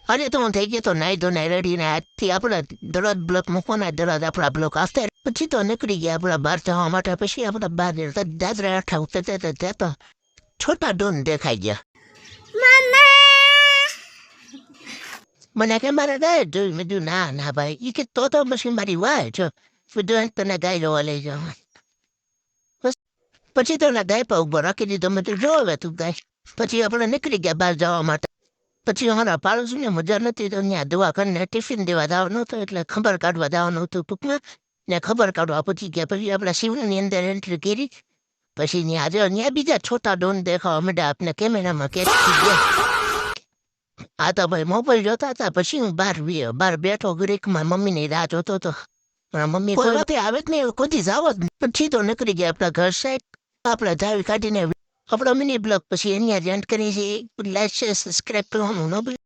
અરે તો હું થઈ ગયો તો નાઈ ધોને રેડીને આજથી આપણા દરરોજ બ્લોક મૂકવાના દરરોજ આપણા બ્લોક આવતા પછી તો નીકળી ગયા આપણા બહાર જવા માટે પછી આપણા બહાર દાદરા અઠા ઉતરતા તો છોટા ડોન દેખાઈ ગયા મને કે મારે ગાય જોયું મેં કીધું ના ના ભાઈ એ કે તો પછી મારી વાય જો બધું તને ગાય જોવા લઈ જાવ પછી તો ના ગાય પર ઉભો રાખી દીધો મેં તો જો હવે તું ગાય પછી આપણે નીકળી ગયા બહાર જવા માટે પછી અમારા પાડોશીને મજા નથી તો ત્યાં દવા કરીને ટિફિન દેવા જવાનું હતું એટલે ખબર કાઢવા જવાનું હતું ટૂંકમાં ને ખબર કાઢવા પછી ગયા પછી આપણા શિવની અંદર એન્ટ્રી કરી પછી ત્યાં બીજા છોટા ડોન દેખાવા માંડ્યા આપણે કેમેરામાં કેચ થઈ ગયા આ તો ભાઈ મોબાઈલ જોતા હતા પછી હું બહાર બેઠો ગ્રીકમાં મમ્મીની રાહ જોતો હતો મારા મમ્મી કોઈ વાતે આવે જ નહીં કોઈ જાવ જ પછી તો નીકળી ગયા આપણા ઘર સાઈડ આપણા ચાવી કાઢીને આપણો મિની બ્લોગ પછી એની જ એન્ડ કરી છે લાઈક છે સબસ્ક્રાઈબ કરવાનું ન ભૂલ